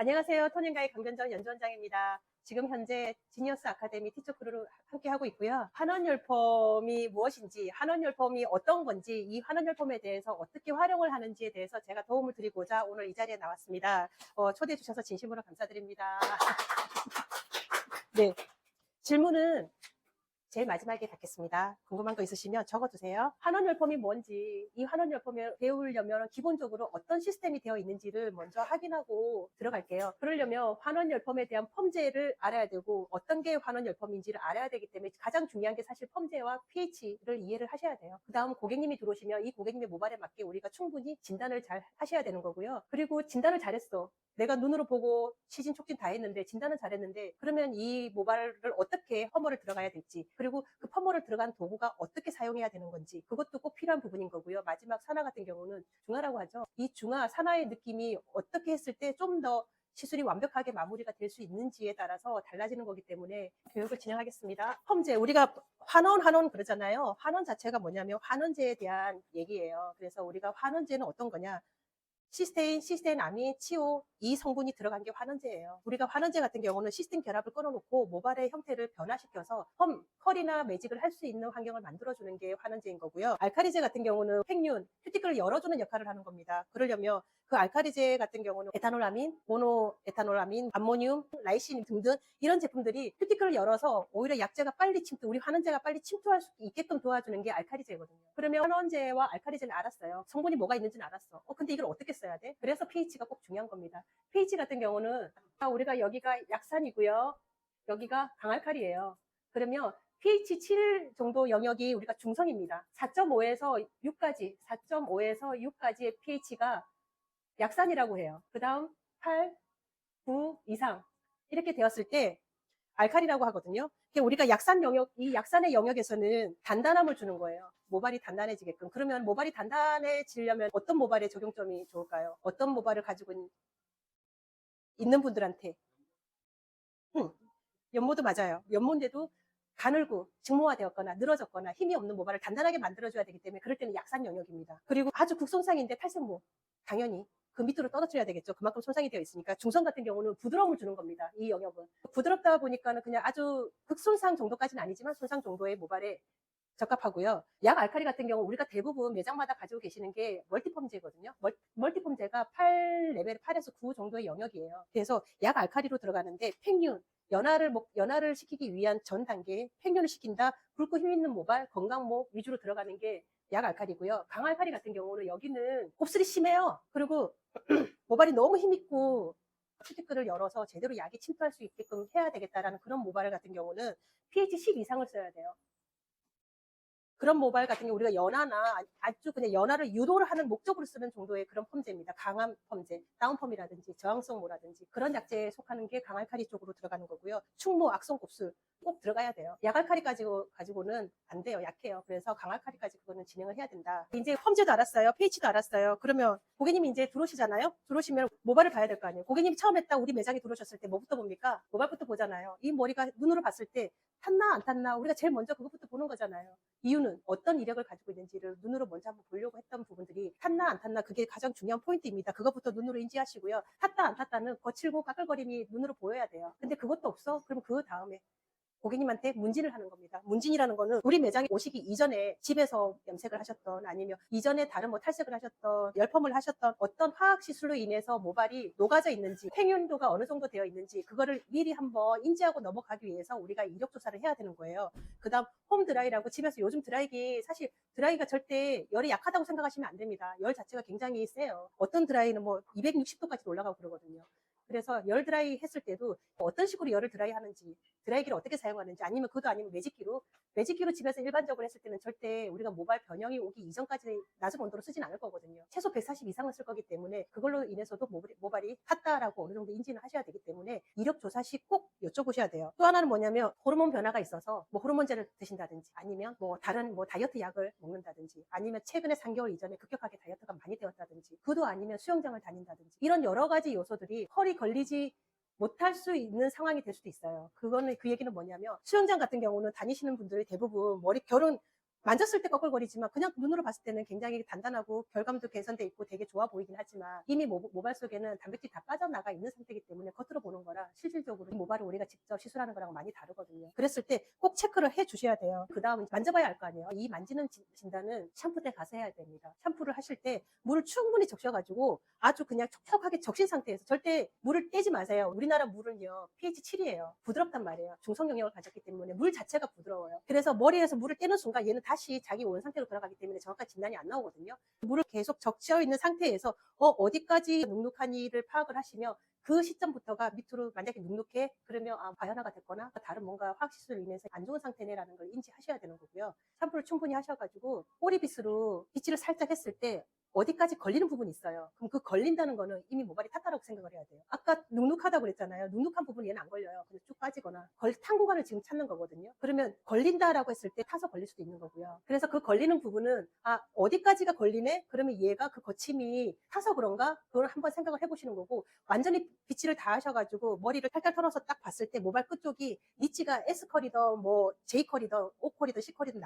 안녕하세요. 토닝가의 강변정 연주원장입니다. 지금 현재 지니어스 아카데미 티처 크루를 함께 하고 있고요. 환원열폼이 무엇인지, 환원열폼이 어떤 건지, 이 환원열폼에 대해서 어떻게 활용을 하는지에 대해서 제가 도움을 드리고자 오늘 이 자리에 나왔습니다. 초대해 주셔서 진심으로 감사드립니다. 네, 질문은 제일 마지막에 받겠습니다. 궁금한 거 있으시면 적어두세요. 환원열폼이 뭔지, 이 환원열폼을 배우려면 기본적으로 어떤 시스템이 되어 있는지를 먼저 확인하고 들어갈게요. 그러려면 환원열폼에 대한 펌제를 알아야 되고 어떤 게 환원열폼인지를 알아야 되기 때문에 가장 중요한 게 사실 펌제와 pH를 이해를 하셔야 돼요. 그 다음 고객님이 들어오시면 이 고객님의 모발에 맞게 우리가 충분히 진단을 잘 하셔야 되는 거고요. 그리고 진단을 잘했어. 내가 눈으로 보고 시진 촉진 다 했는데 진단은 잘했는데 그러면 이 모발을 어떻게 펌머를 들어가야 될지, 그리고 그 펌머를 들어간 도구가 어떻게 사용해야 되는 건지, 그것도 꼭 필요한 부분인 거고요. 마지막 산화 같은 경우는 중화라고 하죠. 이 중화 산화의 느낌이 어떻게 했을 때 좀 더 시술이 완벽하게 마무리가 될 수 있는지에 따라서 달라지는 거기 때문에 교육을 진행하겠습니다. 펌제, 우리가 환원 그러잖아요. 환원 자체가 뭐냐면 환원제에 대한 얘기예요. 그래서 우리가 환원제는 어떤 거냐, 시스테인, 아민, 치오 이 성분이 들어간 게 환원제예요. 우리가 환원제 같은 경우는 시스템 결합을 끊어놓고 모발의 형태를 변화시켜서 컬이나 매직을 할 수 있는 환경을 만들어주는 게 환원제인 거고요. 알카리제 같은 경우는 팽륜, 큐티클을 열어주는 역할을 하는 겁니다. 그러려면 그 알카리제 같은 경우는 에탄올아민, 모노에탄올아민, 암모늄, 라이신 등등 이런 제품들이 큐티클을 열어서 오히려 약제가 빨리 우리 환원제가 빨리 침투할 수 있게끔 도와주는 게 알카리제거든요. 그러면 환원제와 알카리제를 알았어요. 성분이 뭐가 있는지는 알았어. 근데 이걸 어떻게 써야 돼? 그래서 pH가 꼭 중요한 겁니다. pH 같은 경우는 우리가 여기가 약산이고요. 여기가 강알칼이에요. 그러면 pH 7 정도 영역이 우리가 중성입니다. 4.5에서 6까지, 4.5에서 6까지의 pH가 약산이라고 해요. 그 다음 8, 9 이상 이렇게 되었을 때 알칼리라고 하거든요. 우리가 약산 영역, 이 약산의 영역에서는 단단함을 주는 거예요. 모발이 단단해지게끔. 그러면 모발이 단단해지려면 어떤 모발의 적용점이 좋을까요? 어떤 모발을 가지고 있는 분들한테 연모도 맞아요. 연모인데도 가늘고 직모화되었거나 늘어졌거나 힘이 없는 모발을 단단하게 만들어줘야 되기 때문에 그럴 때는 약산 영역입니다. 그리고 아주 극손상인데 탈색모, 당연히 그 밑으로 떨어뜨려야 되겠죠. 그만큼 손상이 되어 있으니까. 중성 같은 경우는 부드러움을 주는 겁니다. 이 영역은 부드럽다 보니까는 그냥 아주 극손상 정도까지는 아니지만 손상 정도의 모발에 적합하고요. 약 알칼리 같은 경우 우리가 대부분 매장마다 가지고 계시는 게 멀티펌제거든요. 멀티펌제가 8레벨 8에서 9 정도의 영역이에요. 그래서 약 알칼리로 들어가는데 팽륜, 연화를 시키기 위한 전 단계에 팽륜을 시킨다. 굵고 힘 있는 모발, 건강모 위주로 들어가는 게 약 알칼리고요. 강알칼리 같은 경우는 여기는 곱슬이 심해요. 그리고 모발이 너무 힘있고 큐티클을 열어서 제대로 약이 침투할 수 있게끔 해야 되겠다라는 그런 모발 같은 경우는 pH 10 이상을 써야 돼요. 그런 모발 같은 경우 우리가 연화나 아주 그냥 연화를 유도를 하는 목적으로 쓰는 정도의 그런 펌제입니다. 강한 펌제, 다운펌이라든지 저항성모라든지 그런 약제에 속하는 게 강알칼리 쪽으로 들어가는 거고요. 충모, 악성곱슬 꼭 들어가야 돼요. 약알칼리 가지고는 안 돼요. 약해요. 그래서 강알칼리까지 그거는 진행을 해야 된다. 이제 펌제도 알았어요. pH도 알았어요. 그러면 고객님이 이제 들어오시잖아요. 들어오시면 모발을 봐야 될 거 아니에요. 고객님이 처음에 딱 우리 매장에 들어오셨을 때 뭐부터 봅니까? 모발부터 보잖아요. 이 머리가 눈으로 봤을 때 탔나 안 탔나 우리가 제일 먼저 그것부터 보는 거잖아요. 이유는 어떤 이력을 가지고 있는지를 눈으로 먼저 한번 보려고 했던 부분들이 탔나 안 탔나 그게 가장 중요한 포인트입니다. 그것부터 눈으로 인지하시고요. 탔다 안 탔다는 거칠고 까끌거림이 눈으로 보여야 돼요. 근데 그것도 없어? 그럼 그 다음에 고객님한테 문진을 하는 겁니다. 문진이라는 거는 우리 매장에 오시기 이전에 집에서 염색을 하셨던 아니면 이전에 다른 뭐 탈색을 하셨던 열펌을 하셨던 어떤 화학 시술로 인해서 모발이 녹아져 있는지 팽윤도가 어느 정도 되어 있는지 그거를 미리 한번 인지하고 넘어가기 위해서 우리가 이력 조사를 해야 되는 거예요. 그 다음 홈 드라이라고 집에서 요즘 드라이기 사실 드라이가 절대 열이 약하다고 생각하시면 안 됩니다. 열 자체가 굉장히 세요. 어떤 드라이는 뭐 260도까지 올라가고 그러거든요. 그래서 열 드라이 했을 때도 어떤 식으로 열을 드라이 하는지, 드라이기를 어떻게 사용하는지, 아니면 그것도 아니면 매직기로 집에서 일반적으로 했을 때는 절대 우리가 모발 변형이 오기 이전까지 낮은 온도로 쓰진 않을 거거든요. 최소 140 이상을 쓸 거기 때문에 그걸로 인해서도 모발이 탔다라고 어느 정도 인지는 하셔야 되기 때문에 이력 조사 시 꼭 여쭤보셔야 돼요. 또 하나는 뭐냐면 호르몬 변화가 있어서 뭐 호르몬제를 드신다든지 아니면 뭐 다른 뭐 다이어트 약을 먹는다든지 아니면 최근에 3개월 이전에 급격하게 다이어트가 많이 되었다든지 그도 아니면 수영장을 다닌다든지 이런 여러 가지 요소들이 컬이 걸리지 못할 수 있는 상황이 될 수도 있어요. 그 얘기는 뭐냐면 수영장 같은 경우는 다니시는 분들이 대부분 만졌을 때 꺼끌거리지만 그냥 눈으로 봤을 때는 굉장히 단단하고 결감도 개선돼 있고 되게 좋아 보이긴 하지만 이미 모발 속에는 단백질이 다 빠져나가 있는 상태이기 때문에 겉으로 보는 거랑 실질적으로 이 모발을 우리가 직접 시술하는 거랑 많이 다르거든요. 그랬을 때 꼭 체크를 해 주셔야 돼요. 그 다음 만져봐야 알 거 아니에요. 이 만지는 진단은 샴푸 때 가서 해야 됩니다. 샴푸를 하실 때 물을 충분히 적셔가지고 아주 그냥 촉촉하게 적신 상태에서 절대 물을 떼지 마세요. 우리나라 물은요 pH 7이에요. 부드럽단 말이에요. 중성 영역을 가졌기 때문에 물 자체가 부드러워요. 그래서 머리에서 물을 떼는 순간 얘는 다시 자기 원 상태로 돌아가기 때문에 정확한 진단이 안 나오거든요. 물을 계속 적셔 있는 상태에서 어디까지 눅눅하니를 파악을 하시며 그 시점부터가 밑으로 만약에 눅눅해 그러면 과연화가 됐거나 다른 뭔가 화학시술로 인해서 안 좋은 상태네라는 걸 인지하셔야 되는 거고요. 샴푸를 충분히 하셔가지고 꼬리빗으로 빗질을 살짝 했을 때 어디까지 걸리는 부분이 있어요. 그럼 그 걸린다는 거는 이미 모발이 탔다라고 생각을 해야 돼요. 아까 눅눅하다고 그랬잖아요. 눅눅한 부분이 얘는 안 걸려요. 그냥 쭉 빠지거나 탄 구간을 지금 찾는 거거든요. 그러면 걸린다라고 했을 때 타서 걸릴 수도 있는 거고요. 그래서 그 걸리는 부분은 어디까지가 걸리네? 그러면 얘가 그 거침이 타서 그런가? 그걸 한번 생각을 해보시는 거고 완전히 빗질을 다 하셔가지고 머리를 탈탈 털어서 딱 봤을 때 모발 끝쪽이 니치가 S컬이든 뭐 J컬이든 O컬이든 C컬이든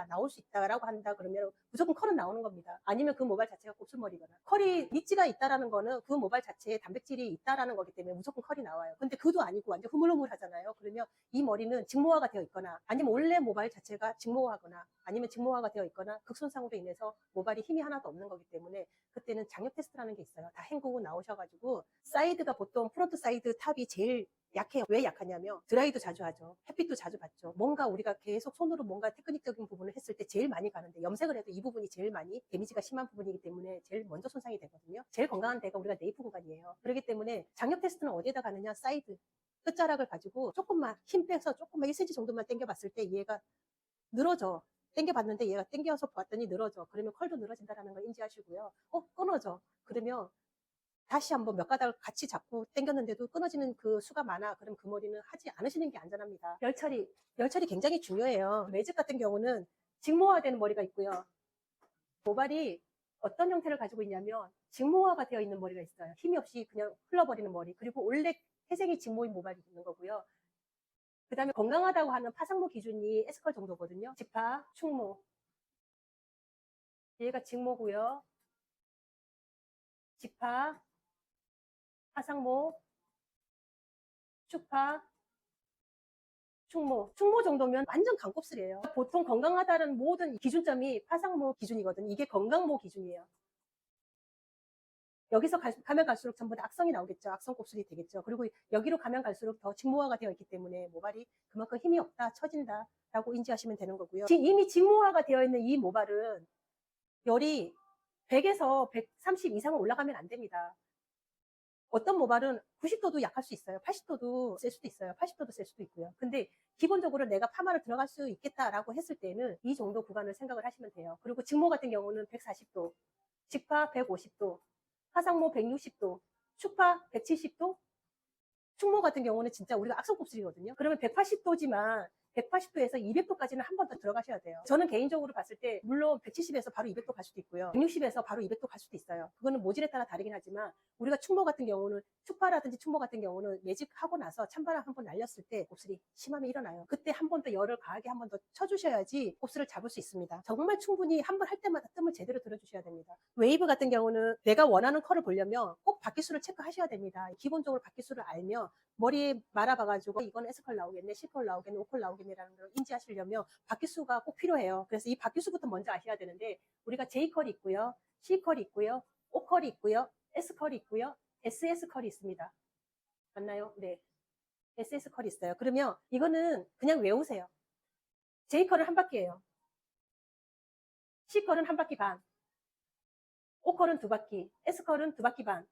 나올 수 있다라고 한다 그러면 무조건 컬은 나오는 겁니다. 아니면 그 모발 자체가 곱슬머리거나 컬이 니치가 있다라는 거는 그 모발 자체에 단백질이 있다라는 거기 때문에 무조건 컬이 나와요. 근데 그도 아니고 완전 흐물흐물하잖아요. 그러면 이 머리는 직모화가 되어 있거나 아니면 원래 모발 자체가 직모화거나 아니면 직모화가 되어 있거나 극손상으로 인해서 모발이 힘이 하나도 없는 거기 때문에 그때는 장력 테스트라는 게 있어요. 다 헹구고 나오셔가지고 사이드가 보통 프론트 사이드 탑이 제일 약해요. 왜 약하냐면 드라이도 자주 하죠. 햇빛도 자주 받죠. 뭔가 우리가 계속 손으로 뭔가 테크닉적인 부분을 했을 때 제일 많이 가는데 염색을 해도 이 부분이 제일 많이 데미지가 심한 부분이기 때문에 제일 먼저 손상이 되거든요. 제일 건강한 데가 우리가 네이프 구간이에요. 그렇기 때문에 장력 테스트는 어디에다 가느냐 사이드 끝자락을 가지고 조금만 힘 빼서 조금만 1cm 정도만 당겨봤을 때 얘가 늘어져. 당겨봤는데 얘가 당겨서 봤더니 늘어져. 그러면 컬도 늘어진다는 걸 인지하시고요. 끊어져. 그러면 다시 한번 몇 가닥을 같이 잡고 당겼는데도 끊어지는 그 수가 많아. 그럼 그 머리는 하지 않으시는 게 안전합니다. 열처리 굉장히 중요해요. 매직 같은 경우는 직모화되는 머리가 있고요. 모발이 어떤 형태를 가지고 있냐면 직모화가 되어 있는 머리가 있어요. 힘이 없이 그냥 흘러버리는 머리. 그리고 원래 태생이 직모인 모발이 있는 거고요. 그 다음에 건강하다고 하는 파상모 기준이 S컬 정도거든요. 직파, 충모. 얘가 직모고요. 직파, 파상모, 축파, 충모 정도면 완전 강곱슬이에요. 보통 건강하다는 모든 기준점이 파상모 기준이거든요. 이게 건강모 기준이에요. 여기서 가면 갈수록 전부 다 악성이 나오겠죠. 악성 곱슬이 되겠죠. 그리고 여기로 가면 갈수록 더 직모화가 되어 있기 때문에 모발이 그만큼 힘이 없다, 처진다 라고 인지하시면 되는 거고요. 이미 직모화가 되어 있는 이 모발은 열이 100에서 130 이상은 올라가면 안 됩니다. 어떤 모발은 90도도 약할 수 있어요. 80도도 셀 수도 있어요. 80도도 셀 수도 있고요. 근데 기본적으로 내가 파마를 들어갈 수 있겠다라고 했을 때는 이 정도 구간을 생각을 하시면 돼요. 그리고 직모 같은 경우는 140도, 직파 150도, 화상모 160도, 축파 170도, 충모 같은 경우는 진짜 우리가 악성곱슬이거든요. 그러면 180도지만 180도에서 200도까지는 한 번 더 들어가셔야 돼요. 저는 개인적으로 봤을 때 물론 170에서 바로 200도 갈 수도 있고요. 160에서 바로 200도 갈 수도 있어요. 그거는 모질에 따라 다르긴 하지만 우리가 충모 같은 경우는 축파라든지 충모 같은 경우는 매직하고 나서 찬바람 한 번 날렸을 때 곱슬이 심하면 일어나요. 그때 한 번 더 열을 가하게 한 번 더 쳐주셔야지 곱슬을 잡을 수 있습니다. 정말 충분히 한 번 할 때마다 뜸을 제대로 들어주셔야 됩니다. 웨이브 같은 경우는 내가 원하는 컬을 보려면 꼭 바퀴수를 체크하셔야 됩니다. 기본적으로 바퀴수를 알면 머리에 말아봐가지고 이건 S컬 나오겠네, C컬 나오겠네, O컬 나오겠네라는 걸 인지하시려면 바퀴수가 꼭 필요해요. 그래서 이 바퀴수부터 먼저 아셔야 되는데 우리가 J컬이 있고요, C컬이 있고요, O컬이 있고요, S컬이 있고요, SS컬이 있습니다. 맞나요? 네. SS컬이 있어요. 그러면 이거는 그냥 외우세요. J컬은 한 바퀴예요. C컬은 한 바퀴 반, O컬은 두 바퀴, S컬은 두 바퀴 반,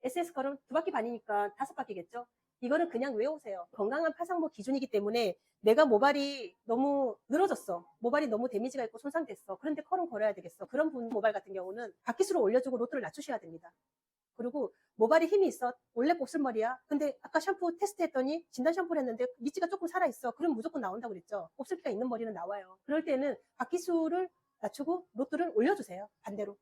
SS컬은 두 바퀴 반이니까 다섯 바퀴겠죠? 이거는 그냥 외우세요. 건강한 파상모 기준이기 때문에 내가 모발이 너무 늘어졌어. 모발이 너무 데미지가 있고 손상됐어. 그런데 컬은 걸어야 되겠어. 그런 분 모발 같은 경우는 바퀴수를 올려주고 로트를 낮추셔야 됩니다. 그리고 모발이 힘이 있어. 원래 곱슬머리야. 근데 아까 샴푸 테스트했더니 진단 샴푸를 했는데 니치가 조금 살아있어. 그럼 무조건 나온다고 그랬죠. 곱슬기가 있는 머리는 나와요. 그럴 때는 바퀴수를 낮추고 로트를 올려주세요. 반대로.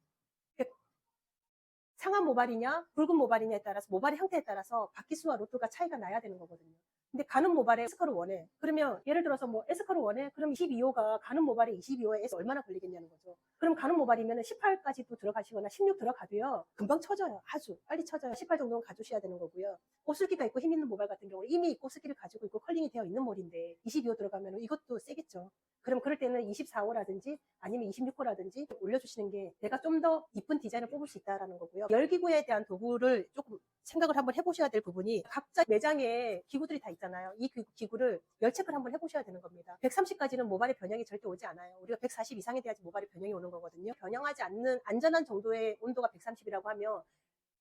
상한 모발이냐 굵은 모발이냐에 따라서 모발의 형태에 따라서 바퀴수와 로트가 차이가 나야 되는 거거든요. 근데 가는 모발에 S컬을 원해. 그러면 예를 들어서 뭐 S컬을 원해? 그럼 22호가 가는 모발에 22호에 S 얼마나 걸리겠냐는 거죠. 그럼 가는 모발이면 18까지도 들어가시거나 16 들어가도요. 금방 쳐져요. 아주 빨리 쳐져요. 18 정도는 가주셔야 되는 거고요. 곱슬기가 있고 힘 있는 모발 같은 경우는 이미 곱슬기를 가지고 있고 컬링이 되어 있는 몰인데 22호 들어가면 이것도 세겠죠. 그럼 그럴 때는 24호라든지 아니면 26호라든지 올려주시는 게 내가 좀 더 이쁜 디자인을 뽑을 수 있다는 거고요. 열기구에 대한 도구를 조금 생각을 한번 해보셔야 될 부분이 각자 매장에 기구들이 다 있잖아요. 이 기구를 열체크를 한번 해보셔야 되는 겁니다. 130까지는 모발의 변형이 절대 오지 않아요. 우리가 140 이상에 돼야지 모발의 변형이 오는 거거든요. 변형하지 않는 안전한 정도의 온도가 130이라고 하면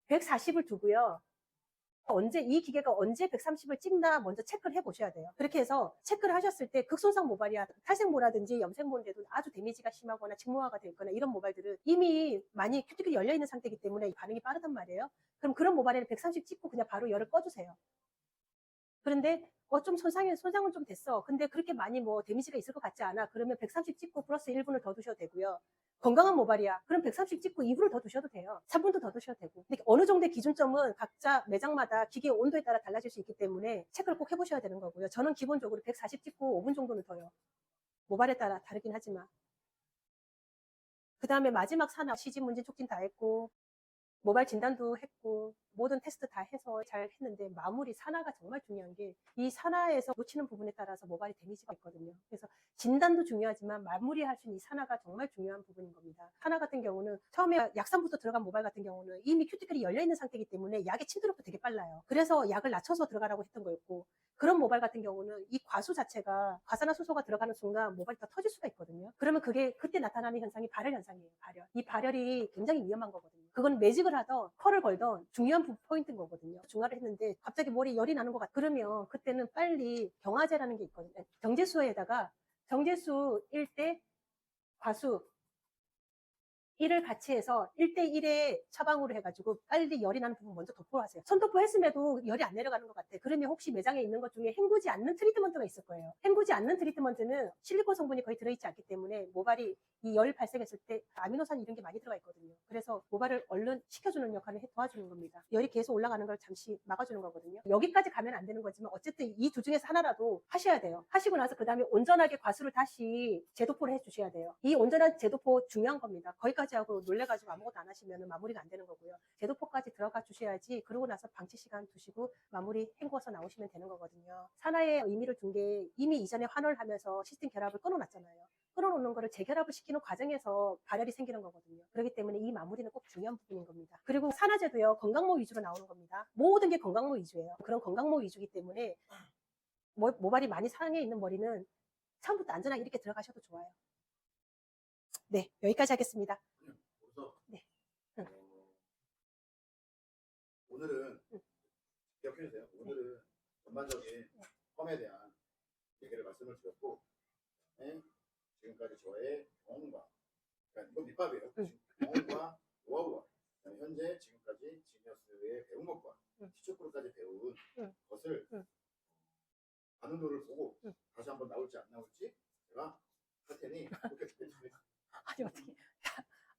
140을 두고요. 이 기계가 언제 130을 찍나 먼저 체크를 해보셔야 돼요. 그렇게 해서 체크를 하셨을 때 극손상 모발이야 탈색모라든지 염색모인데도 아주 데미지가 심하거나 직모화가 되거나 이런 모발들은 이미 많이 큐티클이 열려있는 상태이기 때문에 반응이 빠르단 말이에요. 그럼 그런 모발에는 130 찍고 그냥 바로 열을 꺼주세요. 그런데 좀 손상은 좀 됐어. 근데 그렇게 많이 뭐 데미지가 있을 것 같지 않아. 그러면 130 찍고 플러스 1분을 더 두셔도 되고요. 건강한 모발이야. 그럼 130 찍고 2분을 더 두셔도 돼요. 3분도 더 두셔도 되고. 근데 어느 정도의 기준점은 각자 매장마다 기계 온도에 따라 달라질 수 있기 때문에 체크를 꼭 해보셔야 되는 거고요. 저는 기본적으로 140 찍고 5분 정도는 더요. 모발에 따라 다르긴 하지만. 그 다음에 마지막 산화, 시진, 문진, 촉진 다 했고 모발 진단도 했고 모든 테스트 다 해서 잘 했는데 마무리 산화가 정말 중요한 게 이 산화에서 놓치는 부분에 따라서 모발이 데미지가 있거든요. 그래서 진단도 중요하지만 마무리할 수 있는 이 산화가 정말 중요한 부분인 겁니다. 산화 같은 경우는 처음에 약산부터 들어간 모발 같은 경우는 이미 큐티클이 열려있는 상태이기 때문에 약의 침투력도 되게 빨라요. 그래서 약을 낮춰서 들어가라고 했던 거였고 그런 모발 같은 경우는 이 과수 자체가 과산화수소가 들어가는 순간 모발이 다 터질 수가 있거든요. 그러면 그게 그때 나타나는 현상이 발열 현상이에요. 발열. 이 발열이 굉장히 위험한 거거든요. 그건 매직을 하던 컬을 걸던 중요한 포인트인 거거든요. 중화를 했는데 갑자기 머리 열이 나는 것 같아. 그러면 그때는 빨리 경화제라는 게 있거든요. 정제수에다가 정제수 1대 과수 1을 같이 해서 1대1의 처방으로 해가지고 빨리 열이 나는 부분 먼저 도포하세요. 손도포 했음에도 열이 안 내려가는 것 같아. 그러면 혹시 매장에 있는 것 중에 헹구지 않는 트리트먼트가 있을 거예요. 헹구지 않는 트리트먼트는 실리콘 성분이 거의 들어있지 않기 때문에 모발이 이 열 발생했을 때 아미노산 이런 게 많이 들어가 있거든요. 그래서 모발을 얼른 식혀주는 역할을 도와주는 겁니다. 열이 계속 올라가는 걸 잠시 막아주는 거거든요. 여기까지 가면 안 되는 거지만 어쨌든 이 두 중에서 하나라도 하셔야 돼요. 하시고 나서 그 다음에 온전하게 과수를 다시 제도포를 해주셔야 돼요. 이 온전한 제도포 중요한 겁니다. 거기까지 하고 놀래가지고 아무것도 안 하시면 마무리가 안 되는 거고요. 제도포까지 들어가 주셔야지 그러고 나서 방치 시간 두시고 마무리 헹궈서 나오시면 되는 거거든요. 산화의 의미를 둔 게 이미 이전에 환원을 하면서 시스템 결합을 끊어놨잖아요. 끊어놓는 거를 재결합을 시키는 과정에서 발열이 생기는 거거든요. 그렇기 때문에 이 마무리는 꼭 중요한 부분인 겁니다. 그리고 산화제도요, 건강모 위주로 나오는 겁니다. 모든 게 건강모 위주예요. 그런 건강모 위주이기 때문에 모발이 많이 상해 있는 머리는 처음부터 안전하게 이렇게 들어가셔도 좋아요. 네, 여기까지 하겠습니다. 네. 오늘은 기억해 주세요. 오늘은 전반적인 펌에 대한 얘기를 말씀을 드렸고, 지금까지 저의 경험과, 그러니까 이건 밑밥이에요. 경험과 노하우와 현재 지금까지 지니어스에 배운 것과 티초프로까지 배운 것을 반응도를 보고 다시 한번 나올지 안 나올지 제가 할 테니 그렇게 부탁드립니다. 아니 어떻게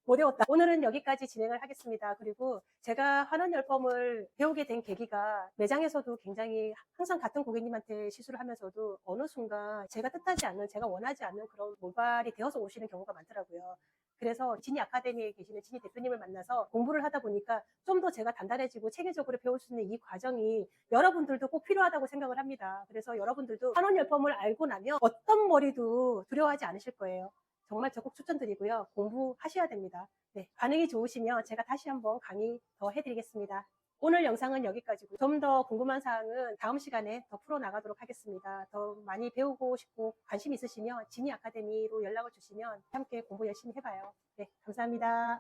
못 외웠다. 오늘은 여기까지 진행을 하겠습니다. 그리고 제가 환원열펌을 배우게 된 계기가 매장에서도 굉장히 항상 같은 고객님한테 시술을 하면서도 어느 순간 제가 뜻하지 않는, 제가 원하지 않는 그런 모발이 되어서 오시는 경우가 많더라고요. 그래서 지니 아카데미에 계시는 지니 대표님을 만나서 공부를 하다 보니까 좀 더 제가 단단해지고 체계적으로 배울 수 있는 이 과정이 여러분들도 꼭 필요하다고 생각을 합니다. 그래서 여러분들도 환원열펌을 알고 나면 어떤 머리도 두려워하지 않으실 거예요. 정말 적극 추천드리고요. 공부하셔야 됩니다. 네, 반응이 좋으시면 제가 다시 한번 강의 더 해드리겠습니다. 오늘 영상은 여기까지고 좀 더 궁금한 사항은 다음 시간에 더 풀어나가도록 하겠습니다. 더 많이 배우고 싶고 관심 있으시면 지니 아카데미로 연락을 주시면 함께 공부 열심히 해봐요. 네, 감사합니다.